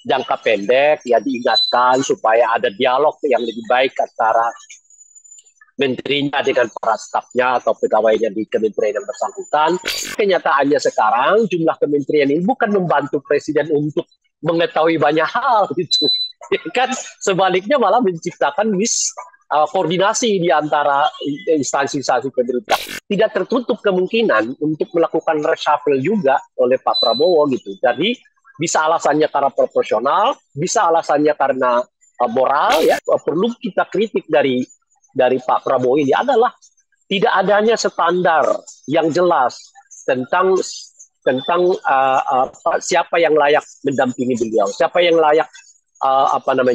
jangka pendek ya diingatkan supaya ada dialog yang lebih baik antara menterinya dengan para stafnya atau pegawainya di kementerian yang bersangkutan. Kenyataannya sekarang jumlah kementerian ini bukan membantu presiden untuk mengetahui banyak hal gitu. Ya kan sebaliknya malah menciptakan koordinasi di antara instansi-instansi pemerintah. Tidak tertutup kemungkinan untuk melakukan reshuffle juga oleh Pak Prabowo gitu. Jadi bisa alasannya karena proporsional, bisa alasannya karena moral ya. Perlu kita kritik dari Pak Prabowo ini adalah tidak adanya standar yang jelas tentang siapa yang layak mendampingi beliau, siapa yang layak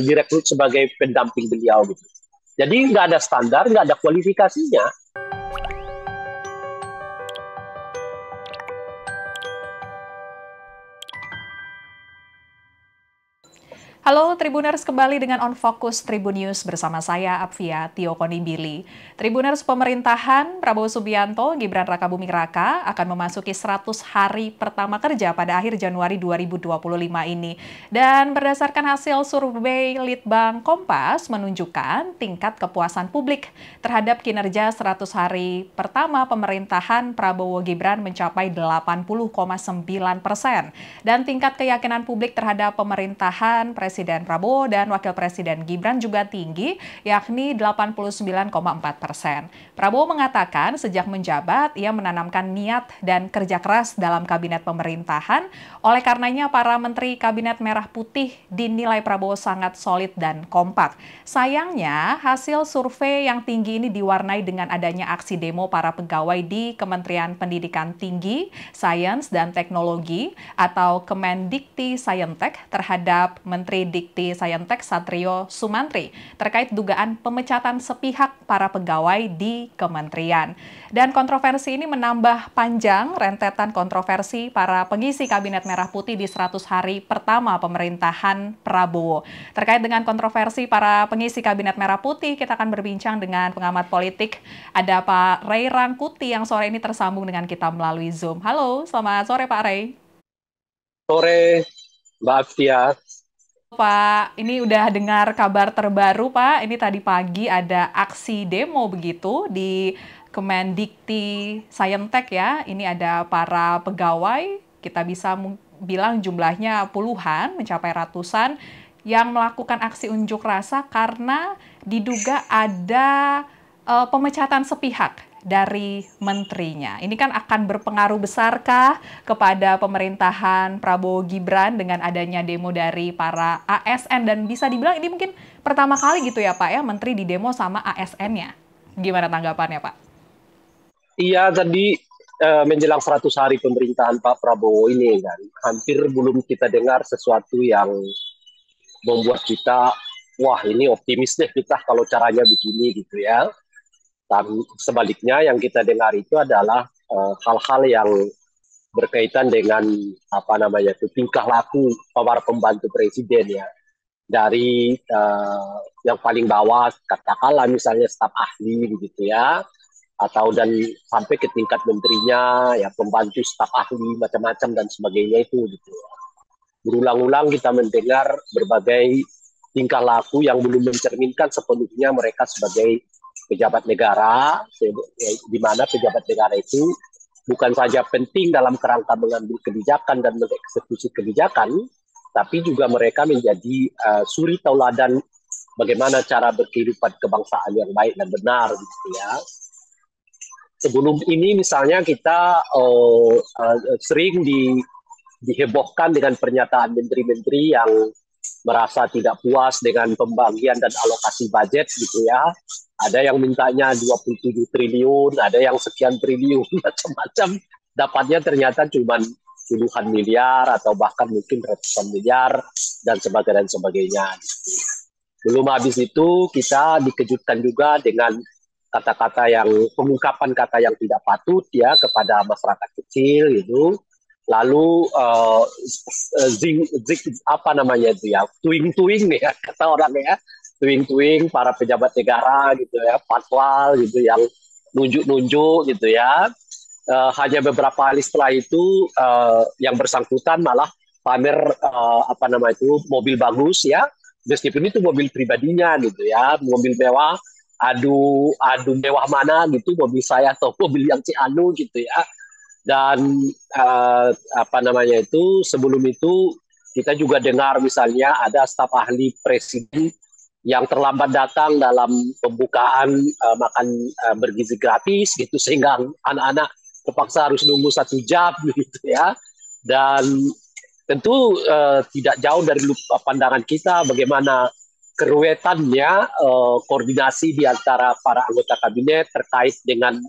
direkrut sebagai pendamping beliau gitu. Jadi nggak ada standar, nggak ada kualifikasinya. Halo Tribuners, kembali dengan On Focus Tribun News bersama saya Apvia Tio Konibili. Tribuners, pemerintahan Prabowo Subianto, Gibran Rakabuming Raka akan memasuki 100 hari pertama kerja pada akhir Januari 2025 ini. Dan berdasarkan hasil survei Litbang Kompas menunjukkan tingkat kepuasan publik terhadap kinerja 100 hari pertama pemerintahan Prabowo Gibran mencapai 80,9%. Dan tingkat keyakinan publik terhadap pemerintahan Presiden Prabowo dan Wakil Presiden Gibran juga tinggi, yakni 89,4%. Prabowo mengatakan sejak menjabat, ia menanamkan niat dan kerja keras dalam kabinet pemerintahan. Oleh karenanya, para menteri Kabinet Merah Putih dinilai Prabowo sangat solid dan kompak. Sayangnya, hasil survei yang tinggi ini diwarnai dengan adanya aksi demo para pegawai di Kementerian Pendidikan Tinggi, Sains dan Teknologi atau Kemendikti Sayentek terhadap Menteri Dikti Sayentek Satrio Sumantri terkait dugaan pemecatan sepihak para pegawai di kementerian. Dan kontroversi ini menambah panjang rentetan kontroversi para pengisi Kabinet Merah Putih di 100 hari pertama pemerintahan Prabowo. Terkait dengan kontroversi para pengisi Kabinet Merah Putih, kita akan berbincang dengan pengamat politik. Ada Pak Ray Rangkuti yang sore ini tersambung dengan kita melalui Zoom. Halo, selamat sore Pak Ray. Sore, Mbak Afia. Pak, ini udah dengar kabar terbaru Pak, ini tadi pagi ada aksi demo begitu di Kemendikti Sayentek ya, ini ada para pegawai, kita bisa bilang jumlahnya puluhan, mencapai ratusan, yang melakukan aksi unjuk rasa karena diduga ada pemecatan sepihak dari menterinya. Ini kan akan berpengaruh besarkah kepada pemerintahan Prabowo Gibran dengan adanya demo dari para ASN, dan bisa dibilang ini mungkin pertama kali gitu ya Pak ya, menteri di demo sama ASN-nya. Gimana tanggapannya Pak? Iya, tadi menjelang 100 hari pemerintahan Pak Prabowo ini kan, hampir belum kita dengar sesuatu yang membuat kita, wah ini optimis deh kita kalau caranya begini gitu ya. Dan sebaliknya yang kita dengar itu adalah hal-hal yang berkaitan dengan tingkah laku para pembantu presiden ya, dari yang paling bawah katakanlah misalnya staf ahli begitu ya, atau dan sampai ke tingkat menterinya ya, pembantu staf ahli macam-macam dan sebagainya itu gitu. Berulang-ulang kita mendengar berbagai tingkah laku yang belum mencerminkan sepenuhnya mereka sebagai pejabat negara, di mana pejabat negara itu bukan saja penting dalam kerangka mengambil kebijakan dan mengeksekusi kebijakan, tapi juga mereka menjadi suri tauladan bagaimana cara berkehidupan kebangsaan yang baik dan benar gitu ya. Sebelum ini misalnya kita sering dihebohkan dengan pernyataan menteri-menteri yang merasa tidak puas dengan pembagian dan alokasi budget gitu ya. Ada yang mintanya 27 triliun, ada yang sekian triliun, macam-macam. Dapatnya ternyata cuma puluhan miliar atau bahkan mungkin ratusan miliar dan sebagainya. Belum habis itu kita dikejutkan juga dengan kata-kata yang, pengungkapan kata yang tidak patut ya kepada masyarakat kecil gitu. Lalu tuing-tuing nih ya kata orang ya. Tuing-tuing para pejabat negara gitu ya, patwal gitu yang nunjuk-nunjuk gitu ya. Hanya beberapa hari setelah itu yang bersangkutan malah pamer mobil bagus ya, meskipun itu mobil pribadinya gitu ya, mobil mewah, adu mewah mana gitu, mobil saya atau mobil yang cianu gitu ya. Dan sebelum itu kita juga dengar misalnya ada staf ahli presiden yang terlambat datang dalam pembukaan makan bergizi gratis gitu, sehingga anak-anak terpaksa harus nunggu 1 jam gitu ya. Dan tentu tidak jauh dari pandangan kita bagaimana keruwetannya koordinasi di antara para anggota kabinet terkait dengan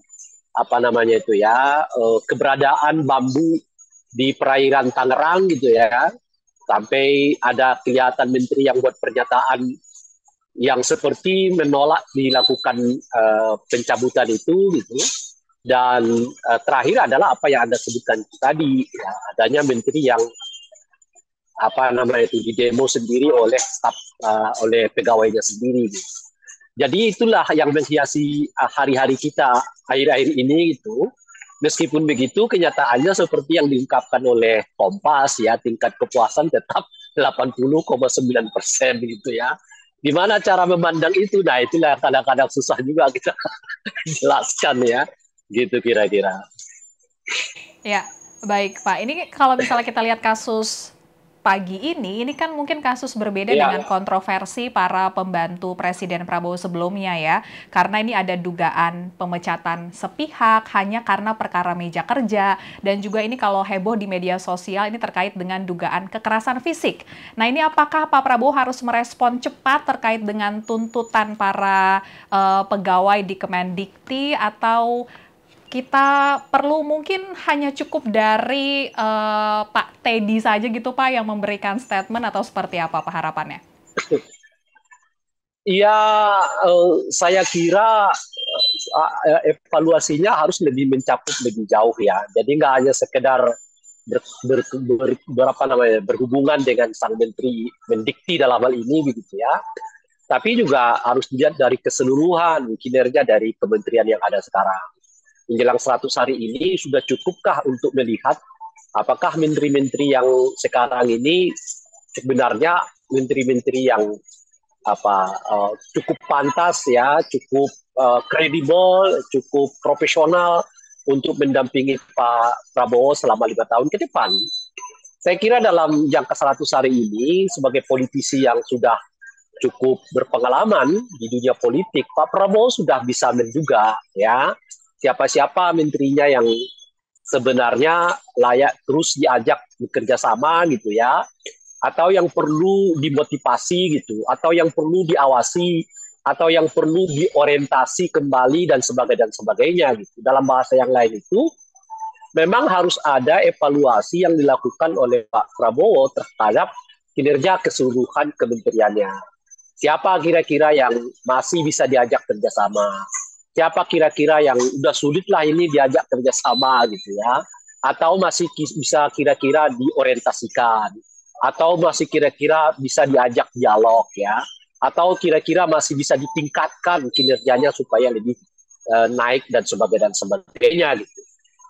keberadaan bambu di perairan Tangerang gitu ya. Sampai ada kelihatan menteri yang buat pernyataan yang seperti menolak dilakukan pencabutan itu gitu. Dan terakhir adalah apa yang Anda sebutkan tadi, ya, adanya menteri yang didemo sendiri oleh staf oleh pegawainya sendiri gitu. Jadi itulah yang menghiasi hari-hari kita akhir-akhir ini gitu. Meskipun begitu, kenyataannya seperti yang diungkapkan oleh Kompas ya, tingkat kepuasan tetap 80,9% gitu ya. Gimana cara memandang itu? Nah, itulah kadang-kadang susah juga kita jelaskan ya, gitu kira-kira. Ya, baik Pak. Ini kalau misalnya kita lihat kasus pagi ini kan mungkin kasus berbeda dengan kontroversi para pembantu Presiden Prabowo sebelumnya ya. Karena ini ada dugaan pemecatan sepihak hanya karena perkara meja kerja. Dan juga ini kalau heboh di media sosial ini terkait dengan dugaan kekerasan fisik. Nah ini apakah Pak Prabowo harus merespon cepat terkait dengan tuntutan para pegawai di Kemendikti, atau kita perlu mungkin hanya cukup dari Pak Teddy saja gitu Pak yang memberikan statement, atau seperti apa Pak harapannya? Iya, saya kira evaluasinya harus lebih mencakup lebih jauh ya. Jadi nggak hanya sekedar berhubungan dengan sang menteri Mendikti dalam hal ini gitu ya. Tapi juga harus dilihat dari keseluruhan kinerja dari kementerian yang ada sekarang. Menjelang 100 hari ini sudah cukupkah untuk melihat apakah menteri-menteri yang sekarang ini sebenarnya menteri-menteri yang cukup pantas ya, cukup kredibel, cukup profesional untuk mendampingi Pak Prabowo selama 5 tahun ke depan. Saya kira dalam jangka 100 hari ini sebagai politisi yang sudah cukup berpengalaman di dunia politik, Pak Prabowo sudah bisa menduga ya siapa-siapa menterinya yang sebenarnya layak terus diajak bekerja sama gitu ya, atau yang perlu dimotivasi gitu, atau yang perlu diawasi, atau yang perlu diorientasi kembali dan sebagainya gitu. Dalam bahasa yang lain itu memang harus ada evaluasi yang dilakukan oleh Pak Prabowo terhadap kinerja keseluruhan kementeriannya. Siapa kira-kira yang masih bisa diajak kerjasama? Siapa kira-kira yang udah sulit lah ini diajak kerjasama gitu ya, atau masih bisa kira-kira diorientasikan, atau masih kira-kira bisa diajak dialog ya, atau kira-kira masih bisa ditingkatkan kinerjanya supaya lebih naik dan sebagainya gitu.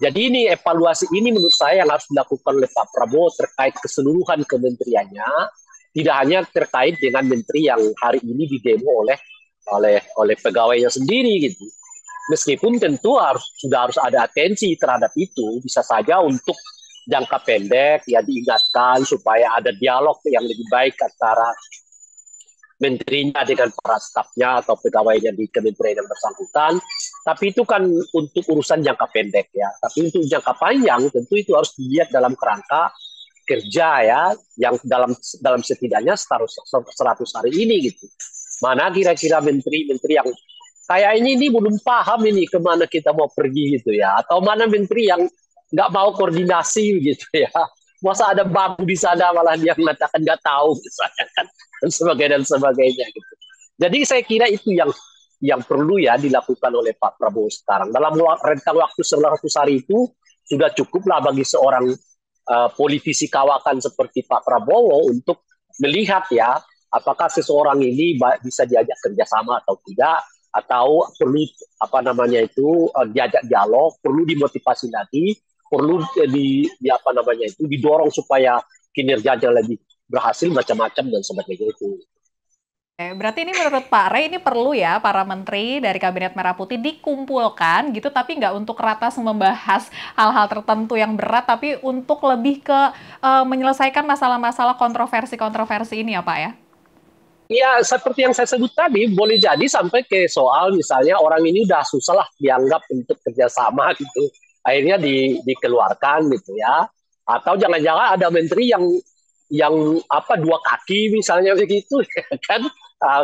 Jadi ini evaluasi ini menurut saya yang harus dilakukan oleh Pak Prabowo terkait keseluruhan kementeriannya, tidak hanya terkait dengan menteri yang hari ini didemo oleh pegawainya sendiri gitu. Meskipun tentu sudah harus ada atensi terhadap itu, bisa saja untuk jangka pendek ya diingatkan supaya ada dialog yang lebih baik antara menterinya dengan para stafnya atau pegawainya di kementerian yang bersangkutan. Tapi itu kan untuk urusan jangka pendek ya. Tapi untuk jangka panjang tentu itu harus dilihat dalam kerangka kerja ya, yang dalam setidaknya 100 hari ini gitu. Mana kira-kira menteri-menteri yang kayaknya ini belum paham ini kemana kita mau pergi gitu ya, atau mana menteri yang nggak mau koordinasi gitu ya, masa ada bambu di sana malah dia mengatakan nggak tahu misalnya kan, dan sebagainya gitu. Jadi saya kira itu yang perlu ya dilakukan oleh Pak Prabowo sekarang. Dalam rentang waktu 100 hari itu sudah cukuplah bagi seorang politisi kawakan seperti Pak Prabowo untuk melihat ya apakah seseorang ini bisa diajak kerjasama atau tidak, atau perlu diajak dialog, perlu dimotivasi lagi, perlu didorong supaya kinerjanya lebih berhasil macam-macam dan sebagainya itu. Berarti ini menurut Pak Rey ini perlu ya para menteri dari Kabinet Merah Putih dikumpulkan gitu, tapi nggak untuk ratas membahas hal-hal tertentu yang berat, tapi untuk lebih ke menyelesaikan masalah-masalah kontroversi-kontroversi ini ya Pak ya? Ya, seperti yang saya sebut tadi, boleh jadi sampai ke soal misalnya orang ini udah susah lah dianggap untuk kerjasama gitu. Akhirnya dikeluarkan gitu ya. Atau jangan-jangan ada menteri yang apa dua kaki misalnya begitu kan.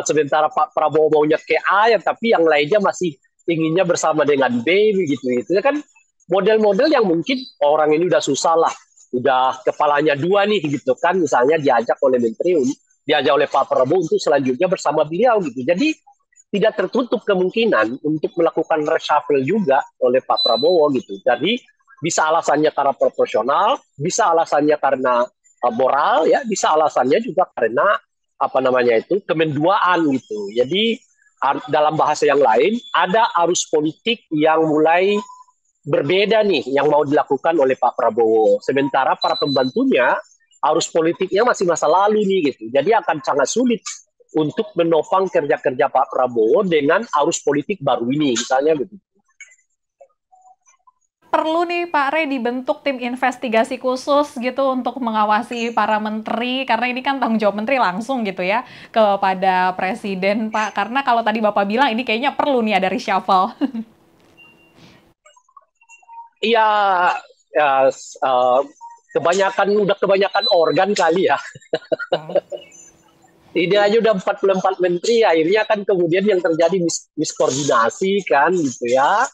Sementara Pak Prabowo maunya ke A ya, tapi yang lainnya masih inginnya bersama dengan B begitu. Itu kan model-model yang mungkin orang ini udah susah lah. Udah kepalanya dua nih gitu kan. Misalnya diajak oleh menteri, diajak oleh Pak Prabowo untuk selanjutnya bersama beliau gitu. Jadi tidak tertutup kemungkinan untuk melakukan reshuffle juga oleh Pak Prabowo gitu. Jadi bisa alasannya karena proporsional, bisa alasannya karena moral, ya, bisa alasannya juga karena apa namanya itu kemenduaan gitu. Jadi dalam bahasa yang lain ada arus politik yang mulai berbeda nih yang mau dilakukan oleh Pak Prabowo. Sementara para pembantunya arus politiknya masih masa lalu nih gitu. Jadi akan sangat sulit untuk menopang kerja-kerja Pak Prabowo dengan arus politik baru ini, misalnya begitu. Perlu nih Pak Rey dibentuk tim investigasi khusus gitu untuk mengawasi para menteri, karena ini kan tanggung jawab menteri langsung gitu ya kepada presiden Pak. Karena kalau tadi Bapak bilang ini kayaknya perlu nih ada reshuffle. Iya, ya, kebanyakan organ kali ya. Ini aja udah 44 menteri, akhirnya kan kemudian yang terjadi miskoordinasi kan gitu ya.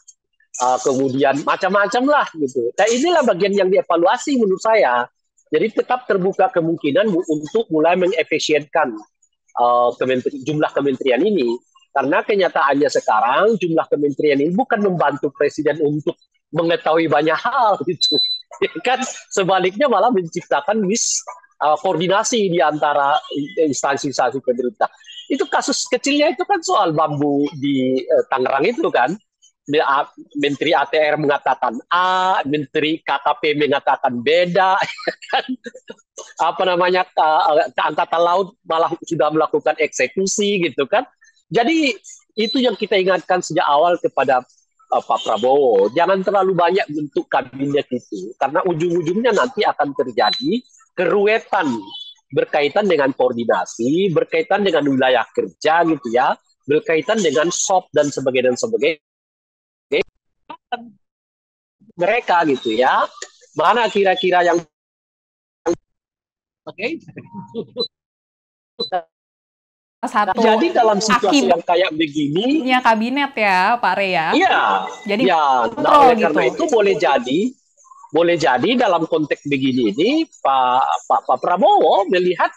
Kemudian macam-macam lah gitu. Nah inilah bagian yang dievaluasi menurut saya. Jadi tetap terbuka kemungkinan untuk mulai mengefisienkan jumlah kementerian ini. Karena kenyataannya sekarang jumlah kementerian ini bukan membantu presiden untuk mengetahui banyak hal gitu. Kan sebaliknya malah menciptakan koordinasi di antara instansi-instansi pemerintah. Itu kasus kecilnya itu kan soal bambu di Tangerang itu kan. Menteri ATR mengatakan A, Menteri KKP mengatakan beda, kan? Apa namanya Angkatan Laut malah sudah melakukan eksekusi gitu kan. Jadi itu yang kita ingatkan sejak awal kepada Pak Prabowo, jangan terlalu banyak bentuk kabinet itu, karena ujung-ujungnya nanti akan terjadi keruwetan berkaitan dengan koordinasi, berkaitan dengan wilayah kerja gitu ya, berkaitan dengan SOP dan sebagainya mereka gitu ya. Mana kira-kira yang okay. Jadi dalam situasi yang kayak begini, kabinet ya Pak Rey ya. Iya. Jadi ya, nah oleh karena itu boleh jadi dalam konteks begini ini Pak Prabowo melihat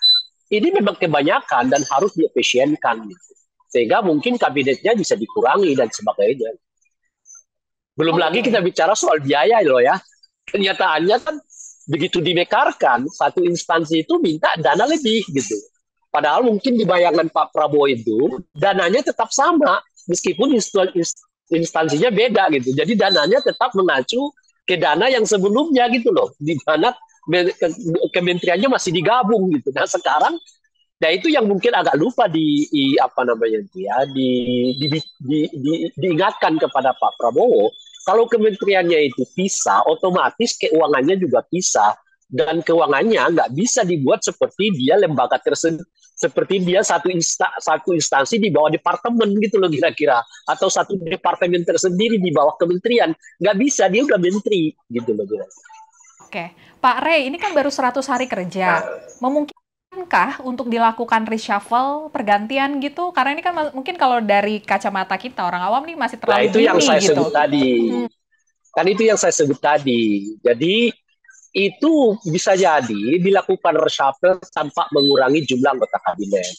ini memang kebanyakan dan harus diefisienkan gitu. Sehingga mungkin kabinetnya bisa dikurangi dan sebagainya. Belum lagi kita bicara soal biaya loh ya. Kenyataannya kan begitu dimekarkan, satu instansi itu minta dana lebih gitu. Padahal mungkin di bayangan Pak Prabowo itu dananya tetap sama meskipun instansinya beda gitu. Jadi dananya tetap mengacu ke dana yang sebelumnya gitu loh. Di mana kementeriannya masih digabung gitu. Nah sekarang, nah itu yang mungkin agak lupa diingatkan kepada Pak Prabowo. Kalau kementeriannya itu pisah, otomatis keuangannya juga pisah. Dan keuangannya nggak bisa dibuat seperti dia lembaga seperti dia satu instansi di bawah departemen gitu loh kira-kira, atau satu departemen tersendiri di bawah kementerian. Nggak bisa, dia udah menteri gitu loh kira-kira. Oke, Pak Rey, ini kan baru 100 hari kerja. Memungkinkankah untuk dilakukan reshuffle, pergantian gitu? Karena ini kan mungkin kalau dari kacamata kita orang awam nih masih terlalu itu yang saya gitu. sebut tadi. Kan itu yang saya sebut tadi. Jadi itu bisa jadi dilakukan reshuffle tanpa mengurangi jumlah anggota kabinet.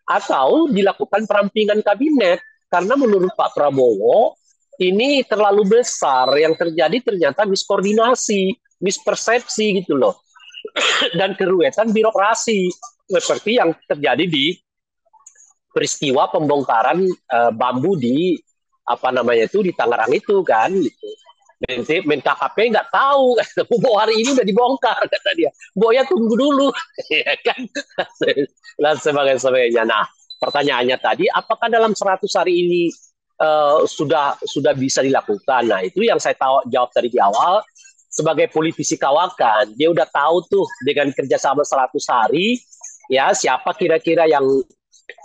Atau dilakukan perampingan kabinet. Karena menurut Pak Prabowo, ini terlalu besar. Yang terjadi ternyata miskoordinasi, mispersepsi gitu loh. Dan keruwetan birokrasi. Seperti yang terjadi di peristiwa pembongkaran bambu di di Tangerang itu kan gitu. Men KKP nggak tahu, bahwa hari ini udah dibongkar kata dia. Boya tunggu dulu, ya kan? Dan sebagainya. Nah, pertanyaannya tadi, apakah dalam 100 hari ini sudah bisa dilakukan? Nah, itu yang saya jawab tadi di awal. Sebagai politisi kawakan, dia udah tahu tuh dengan kerjasama 100 hari, ya siapa kira-kira yang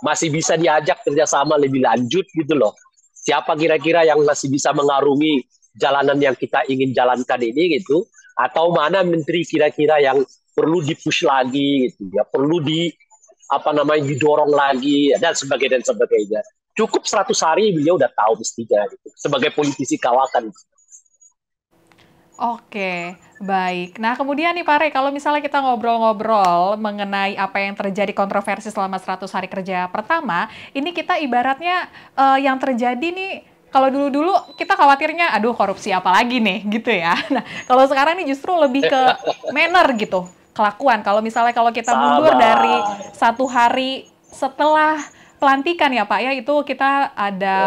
masih bisa diajak kerjasama lebih lanjut gitu loh. Siapa kira-kira yang masih bisa mengarungi jalanan yang kita ingin jalankan ini gitu, atau mana menteri kira-kira yang perlu dipush lagi gitu ya, perlu didorong lagi dan sebagainya. Cukup 100 hari beliau udah tahu mestinya gitu, sebagai politisi kawakan. Oke, baik. Nah, kemudian nih Pak Rey, kalau misalnya kita ngobrol-ngobrol mengenai apa yang terjadi kontroversi selama 100 hari kerja pertama, ini kita ibaratnya yang terjadi nih, kalau dulu-dulu kita khawatirnya, aduh korupsi apa lagi nih, gitu ya. Nah, kalau sekarang nih justru lebih ke manner gitu, kelakuan. Kalau misalnya kalau kita mundur dari 1 hari setelah pelantikan ya Pak ya, itu kita ada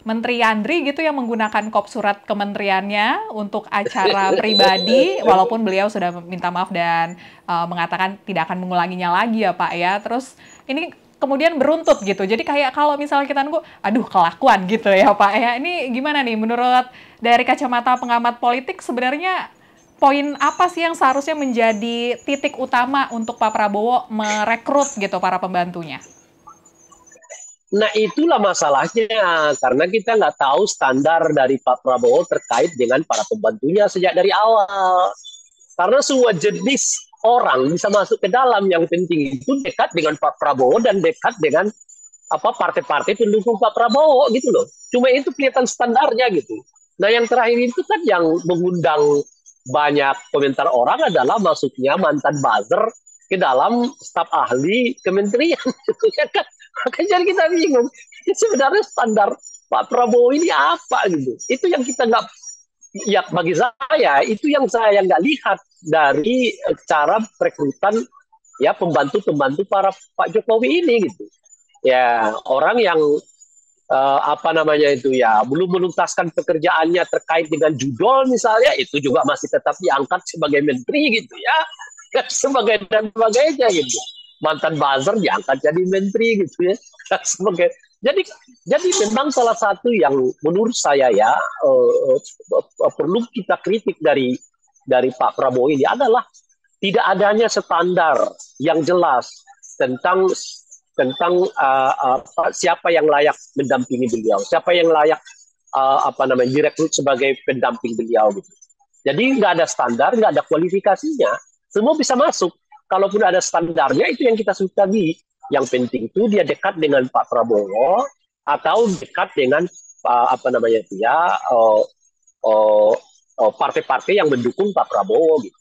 Menteri Yandri gitu yang menggunakan kop surat kementeriannya untuk acara pribadi, walaupun beliau sudah minta maaf dan mengatakan tidak akan mengulanginya lagi ya Pak ya. Terus ini kemudian beruntut gitu. Jadi kayak kalau misalnya kita nunggu, aduh kelakuan gitu ya Pak ya. Ini gimana nih menurut dari kacamata pengamat politik sebenarnya poin apa sih yang seharusnya menjadi titik utama untuk Pak Prabowo merekrut gitu para pembantunya? Nah itulah masalahnya, karena kita nggak tahu standar dari Pak Prabowo terkait dengan para pembantunya sejak dari awal. Karena semua jenis orang bisa masuk ke dalam, yang penting itu dekat dengan Pak Prabowo dan dekat dengan partai-partai pendukung Pak Prabowo gitu loh. Cuma itu kelihatan standarnya gitu. Nah yang terakhir itu kan yang mengundang banyak komentar orang adalah masuknya mantan buzzer ke dalam staf ahli kementerian. Ya kan? Makanya jadi kita bingung. Sebenarnya standar Pak Prabowo ini apa gitu? Itu yang kita nggak, ya bagi saya itu yang saya nggak lihat dari cara perekrutan ya pembantu-pembantu para Pak Jokowi ini gitu. Ya orang yang belum menuntaskan pekerjaannya terkait dengan judol misalnya, itu juga masih tetap diangkat sebagai menteri gitu ya. Sebagai dan sebagainya gitu. Mantan buzzer diangkat jadi menteri gitu ya. Jadi memang salah satu yang menurut saya ya perlu kita kritik dari Pak Prabowo ini adalah tidak adanya standar yang jelas tentang siapa yang layak mendampingi beliau, siapa yang layak direkrut sebagai pendamping beliau gitu. Jadi nggak ada standar, nggak ada kualifikasinya, semua bisa masuk. Kalaupun ada standarnya, itu yang kita suka di. Yang penting itu dia dekat dengan Pak Prabowo atau dekat dengan partai-partai yang mendukung Pak Prabowo gitu.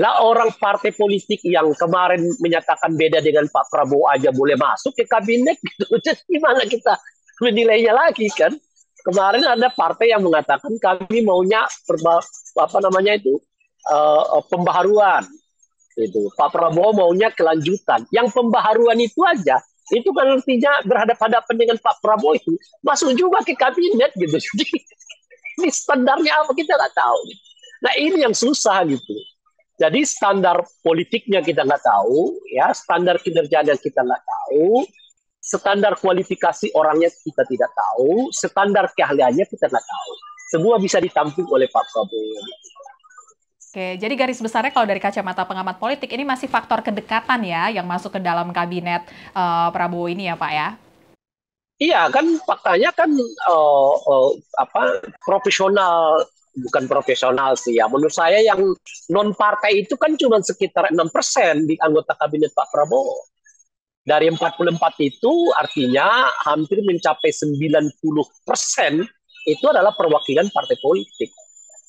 Lah orang partai politik yang kemarin menyatakan beda dengan Pak Prabowo aja boleh masuk ke kabinet gitu. Jadi gimana kita menilainya lagi kan? Kemarin ada partai yang mengatakan kami maunya pembaharuan. Itu Pak Prabowo maunya kelanjutan. Yang pembaharuan itu aja, itu kan artinya berhadapan-hadapan dengan Pak Prabowo itu masuk juga ke kabinet gitu. Jadi ini standarnya apa kita nggak tahu. Nah ini yang susah gitu. Jadi standar politiknya kita nggak tahu, ya standar kinerjanya kita nggak tahu, standar kualifikasi orangnya kita tidak tahu, standar keahliannya kita nggak tahu. Semua bisa ditampung oleh Pak Prabowo. Oke, jadi garis besarnya kalau dari kacamata pengamat politik ini masih faktor kedekatan ya yang masuk ke dalam kabinet Prabowo ini ya Pak ya? Iya kan faktanya kan profesional. Bukan profesional sih ya. Menurut saya yang non partai itu kan cuma sekitar 6% di anggota kabinet Pak Prabowo. Dari 44 itu artinya hampir mencapai 90% itu adalah perwakilan partai politik.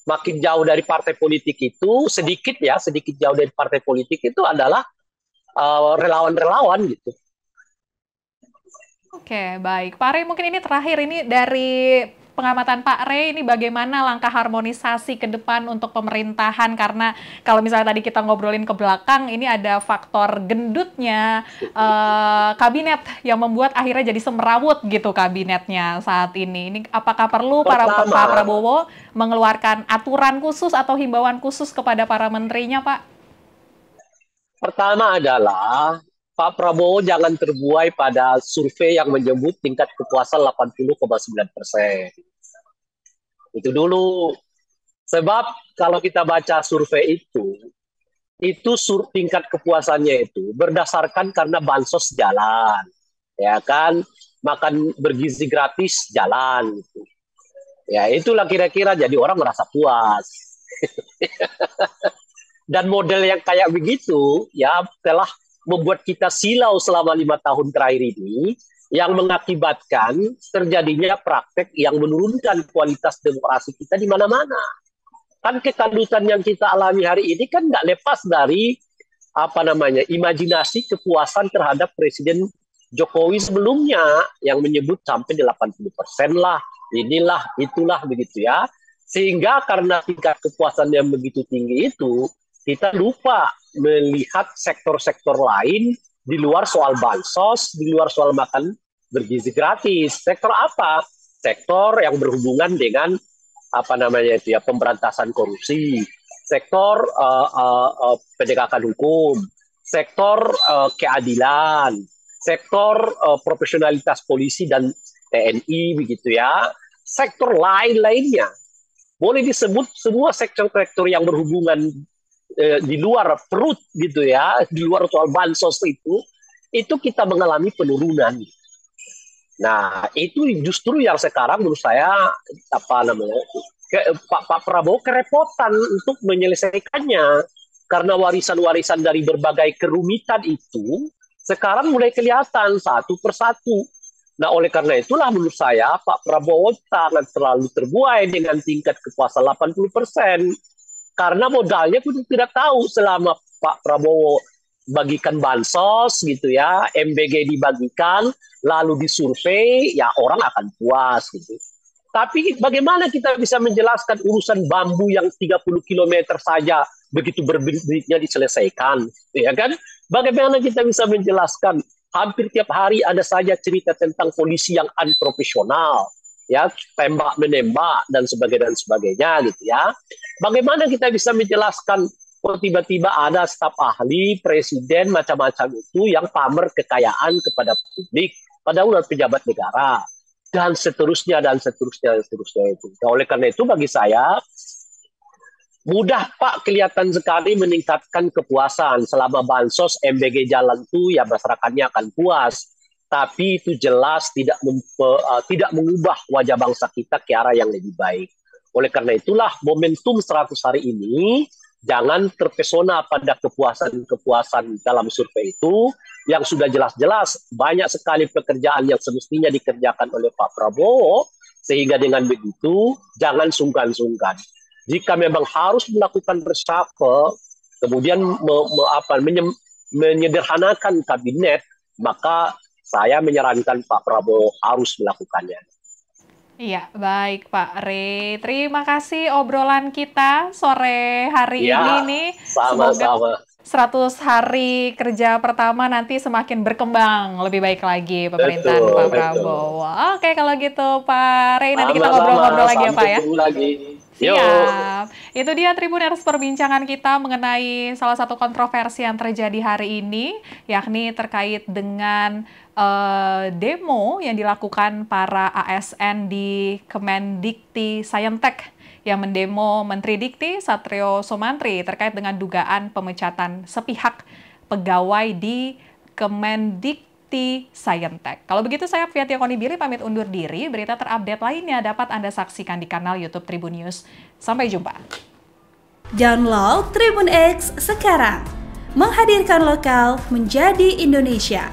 Makin jauh dari partai politik itu sedikit jauh dari partai politik itu adalah relawan-relawan gitu. Oke, baik. Pak Rey, mungkin ini terakhir ini dari pengamatan Pak Rey, ini bagaimana langkah harmonisasi ke depan untuk pemerintahan? Karena kalau misalnya tadi kita ngobrolin ke belakang, ini ada faktor gendutnya kabinet yang membuat akhirnya jadi semrawut gitu kabinetnya saat ini. Ini apakah perlu Pak Prabowo mengeluarkan aturan khusus atau himbauan khusus kepada para menterinya, Pak? Pertama adalah Pak Prabowo jangan terbuai pada survei yang menyebut tingkat kepuasan 80,9%. Itu dulu. Sebab kalau kita baca survei itu tingkat kepuasannya itu berdasarkan karena bansos jalan, ya kan, makan bergizi gratis jalan, gitu. Ya itulah kira-kira jadi orang merasa puas. Dan model yang kayak begitu ya telah membuat kita silau selama 5 tahun terakhir ini, yang mengakibatkan terjadinya praktek yang menurunkan kualitas demokrasi kita di mana-mana. Kan kekandutan yang kita alami hari ini kan nggak lepas dari imajinasi kepuasan terhadap Presiden Jokowi sebelumnya yang menyebut sampai 80% lah, inilah, itulah, begitu ya. Sehingga karena tingkat kepuasan yang begitu tinggi itu, kita lupa melihat sektor-sektor lain di luar soal bansos, di luar soal makan bergizi gratis. Sektor apa? Sektor yang berhubungan dengan pemberantasan korupsi, sektor penegakan hukum, sektor keadilan, sektor profesionalitas polisi dan TNI, begitu ya. Sektor lain-lainnya boleh disebut semua sektor-sektor yang berhubungan di luar perut, gitu ya, di luar soal bansos itu kita mengalami penurunan. Nah, itu justru yang sekarang menurut saya Pak Prabowo kerepotan untuk menyelesaikannya, karena warisan-warisan dari berbagai kerumitan itu sekarang mulai kelihatan satu persatu. Nah, oleh karena itulah menurut saya Pak Prabowo sangat terlalu terbuai dengan tingkat kepuasan 80%. Karena modalnya pun tidak tahu, selama Pak Prabowo bagikan bansos gitu ya, MBG dibagikan, lalu disurvei, ya orang akan puas gitu. Tapi bagaimana kita bisa menjelaskan urusan bambu yang 30 km saja begitu berbitnya diselesaikan, ya kan? Bagaimana kita bisa menjelaskan hampir tiap hari ada saja cerita tentang polisi yang unprofesional, ya, tembak menembak dan sebagainya gitu ya. Bagaimana kita bisa menjelaskan kok tiba-tiba ada staf ahli presiden macam-macam itu yang pamer kekayaan kepada publik, padahal pejabat negara, dan seterusnya itu. Nah, oleh karena itu bagi saya mudah Pak kelihatan sekali meningkatkan kepuasan selama bansos MBG jalan itu, ya masyarakatnya akan puas. Tapi itu jelas tidak mengubah wajah bangsa kita ke arah yang lebih baik. Oleh karena itulah momentum 100 hari ini jangan terpesona pada kepuasan dalam survei itu, yang sudah jelas-jelas banyak sekali pekerjaan yang semestinya dikerjakan oleh Pak Prabowo, sehingga dengan begitu jangan sungkan-sungkan. Jika memang harus melakukan reshuffle, kemudian menyederhanakan kabinet, maka saya menyarankan Pak Prabowo harus melakukannya. Iya, baik Pak Rey. Terima kasih obrolan kita sore hari ini nih. Sama-sama. 100 hari kerja pertama nanti semakin berkembang lebih baik lagi pemerintahan Pak Prabowo. Oke, kalau gitu Pak Rey, nanti kita ngobrol-ngobrol lagi ya Pak ya. Siap. Itu dia Tribuners perbincangan kita mengenai salah satu kontroversi yang terjadi hari ini, yakni terkait dengan demo yang dilakukan para ASN di Kemendikti Sayentek yang mendemo Menteri Dikti Satrio Sumantri terkait dengan dugaan pemecatan sepihak pegawai di Kemendikti Sayentek. Kalau begitu saya Apvia Konibili pamit undur diri. Berita terupdate lainnya dapat Anda saksikan di kanal YouTube Tribun News. Sampai jumpa. Download Tribun X sekarang. Menghadirkan lokal menjadi Indonesia.